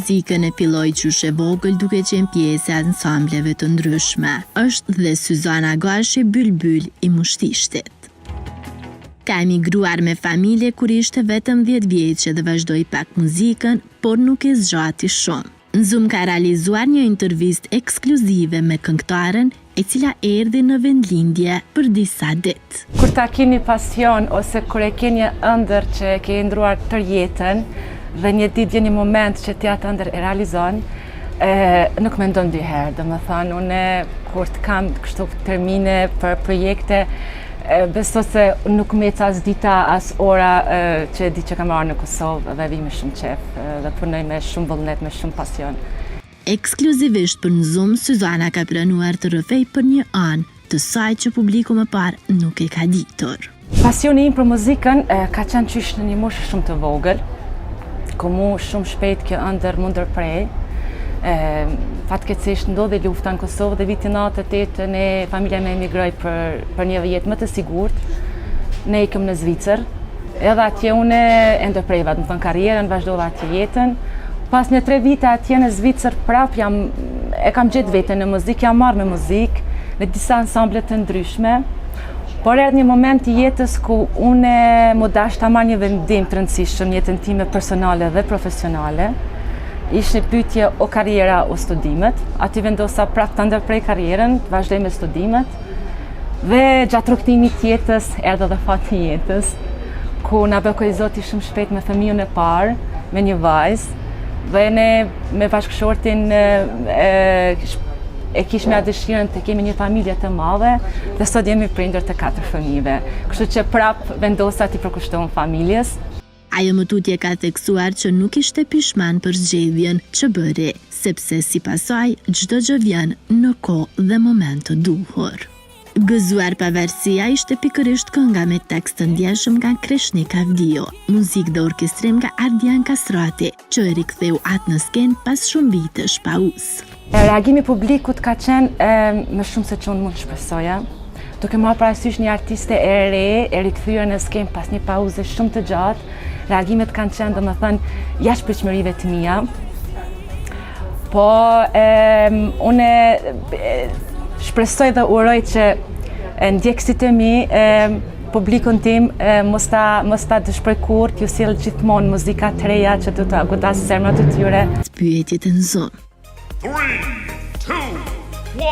muzikën e filloi qysh e vogël duke qenë pjesë e ansambleve të ndryshme. Është dhe Syzana Gashi Bylbyl i Mushtishtit. Ka emigruar me familje kur ishte vetëm 10 vjeçë dhe vazhdoi pak muzikën, por nuk e zgjati shumë. Në Zoom ka realizuar një intervistë ekskluzive me këngëtaren, e cila erdhi në vendlindje për disa ditë. Kur ta ke një pasion ose kur e ke një ëndër që ke ndruar tër jetën dhe një ditë vjen një moment që ti atë ëndër e realizon, nuk mendon dy herë. Domethënë, unë kur të kam kështu termine për projekte, besoj se nuk më ecë as dita as ora që di që kam marrë në Kosovë dhe vi me shumë qef dhe punoj me shumë vullnet, me shumë pasion. Ekskluzivisht për në Zoom, Syzana ka planuar të rrëfej për një anë të saj që publiku më parë nuk e ka ditur. Pasioni im për muzikën ka qenë qysh në një moshë shumë të vogël, ku mu shumë shpejt kjo ëndër më ndërprej. Fatkeqësisht ndodhi lufta në Kosovë dhe vitin 98 ne familja me emigroi për një jetë më të sigurt. Ne ikëm në Zvicër. Edhe atje unë e ndërpreva, do të thënë karrierën, vazhdova atje jetën. Pas një 3 vite atje në Zvicër prap e kam gjetë veten në muzikë, jam marrë me muzikë në disa ansamble të ndryshme. Por erdhi një moment i jetës ku unë më dash ta marr një vendim të rëndësishëm në jetën time personale dhe profesionale. Ishte pyetje o karriera o studimet. Aty vendosa prap ta ndërprej karrierën, të vazhdoj me studimet. Dhe gjatë rrugtimit të jetës erdhi edhe fati i jetës, ku na bekoi Zoti shumë shpejt me fëmijën e parë, me një vajzë. Dhe ne me bashkëshortin e kishme atë dëshirën të kemi një familje të madhe dhe sot jemi prindër të 4 fëmijëve. Kështu që prap vendosa t'i përkushtohem familjes. Ajo më tutje ka theksuar që nuk ishte pishman për zgjedhjen që bëri, sepse sipas saj çdo gjë vjen në kohë dhe moment të duhur. Gëzuar pavarësia ishte pikërisht kënga me tekst të ndjeshëm nga Kreshnik Avdio, muzikë dhe orkestrim nga Ardian Kasrati, që e riktheu atë në skenë pas shumë vitesh pauz. Reagimi publikut ka qenë më shumë se që unë mund të shpresoja. Duke marrë parasysh një artiste e re, e rikthyer në skenë pas një pauze shumë të gjatë, reagimet kanë qenë, domethënë, jashtë pritshmërive të mia. Po unë shpresoj dhe uroj që ndjekësit e mi, publikun tim, mos ta dëshpëroj kurrë, t'ju sjell gjithmonë muzika të reja që do ta godas zemrat e tyre. Pyetjet në Zoom. 3, 2, 1,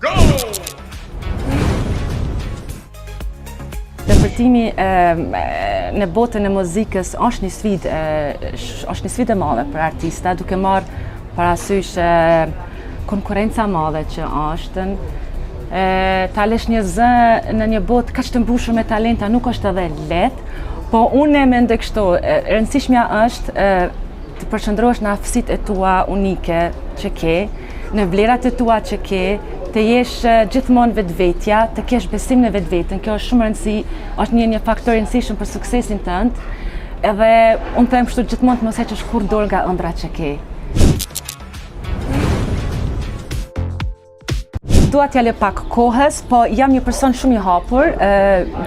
go! Ndërprertimi në botën e muzikës është një sfidë e madhe për artista, duke marrë parasysh konkurenca madhe që është. Ta lesh një zë në një botë kaq të mbushur me talenta nuk është edhe lehtë, po unë mendoj kështu, e rëndësishmja është të përqendrohesh në aftësitë e tua unike që ke, në vlerat e tua që ke, të jesh gjithmonë vetvetja, të kesh besim në vetveten. Kjo është shumë është një faktor i rëndësishëm për suksesin tënd. Edhe unë them kështu gjithmonë të mos heqësh kurrë dorë nga ëndrat që ke. Dua t'ja lë pak kohës, po jam një person shumë i hapur.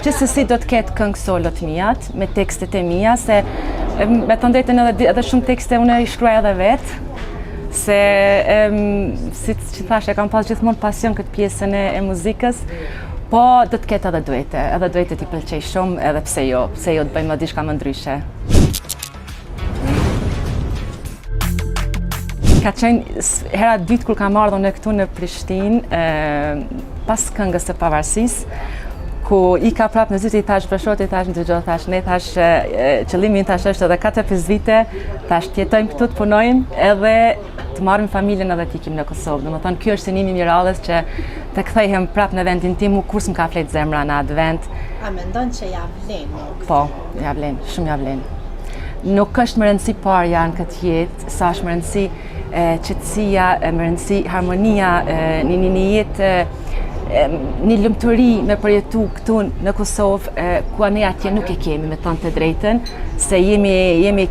Gjithsesi do të ketë këngë solo të mia, me tekstet e mia, se me të drejtën edhe shumë tekste unë i shkruaj edhe vetë. Se, si që thash, e kam pas gjithmonë pasion këtë pjesën e muzikës, po do të ketë edhe duete t'i pëlqej shumë, edhe pse jo të bëjmë diçka më ndryshe. Ka qenë hera dytë kur kam ardhur në këtu në Prishtinë, pas këngës së pavarësisë, ku i ka prapë në zy i thash bashkëshortit, i thash në dëgjoj, thash ne, thash qëllimi thash është edhe 4-5 vite, thash të jetojmë këtu, të punojmë edhe të marrim familjen edhe të ikim në Kosovë. Domethënë ky është synimi i radhës që të kthehem prapë në vendin tim, kurse më ka flet zemra në atë vend. A mendon që ja vlen? Po, ja vlen, shumë ja vlen. Nuk është më rëndësi parja në këtë jetë, sa është më rëndësi qetësia, më rëndësi harmonia, një jetë një lumturi me përjetu këtu në Kosovë, ku ne atje nuk e kemi, me thënë të drejtën, se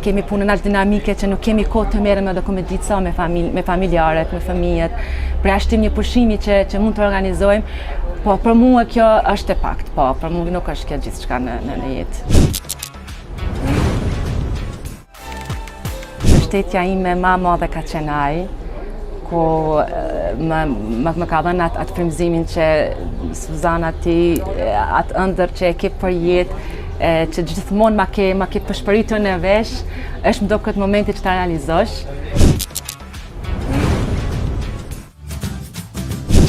kemi punën aq dinamike që nuk kemi kohë të merrem edhe me dica me familjarët, me fëmijët, përjashtim një pushimi që mund të organizojmë, po për mua kjo është e pakt, po për mua nuk është kjo gjithçka në jetë. mbështetja ime ma madhe ka qenë ai, ku më ka dhënë atë frymëzimin që Suzana ti, atë ëndër që e ke për jetë, që gjithmonë ma ke përshpëritur në vesh, është më do këtë momenti që ta realizosh.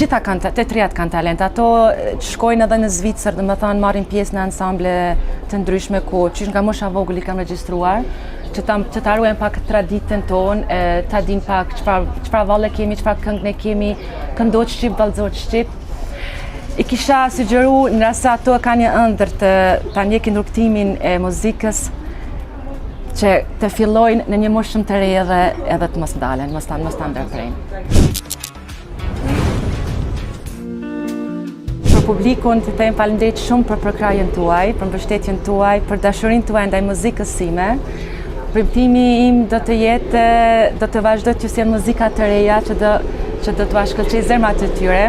Gjitha të trijat kanë talent, ato që shkojnë edhe në Zvicër, dhe më thanë marrin pjesë në ansamble të ndryshme ku që nga mosha vogël i kam regjistruar, që ta ruajnë pak traditën tonë, ta din pak çfarë valle kemi, çfarë këngë ne kemi, këndohet shqip, vallëzohet shqip. I kisha sugjeru në rast se ato kanë një ëndër ta ndjekin rrugtimin e muzikës, që të fillojnë në një moshë shumë të re edhe të mos ndalen, mos ta ndërprejnë. Për publikun të them faleminderit shumë për përkrahjen tuaj, për mbështetjen tuaj, për dashurinë tuaj ndaj muzikës sime. Premtimi im do të vazhdoj të sjell muzika të reja që do t'ua shkëlqej zemrat e tyre.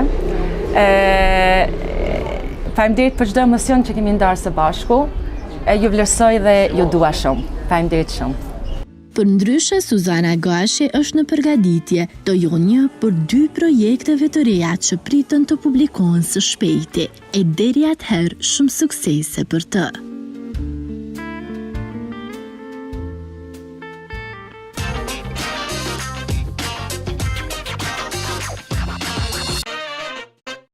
Faleminderit për çdo emocion që kemi ndarë së bashku. Ju vlerësoj dhe ju dua shumë. Faleminderit shumë. Përndryshe, Suzana Gashi është në përgatitje të jo një për 2 projekteve të reja që pritën të publikohen së shpejti, e deri atëherë shumë suksese për të.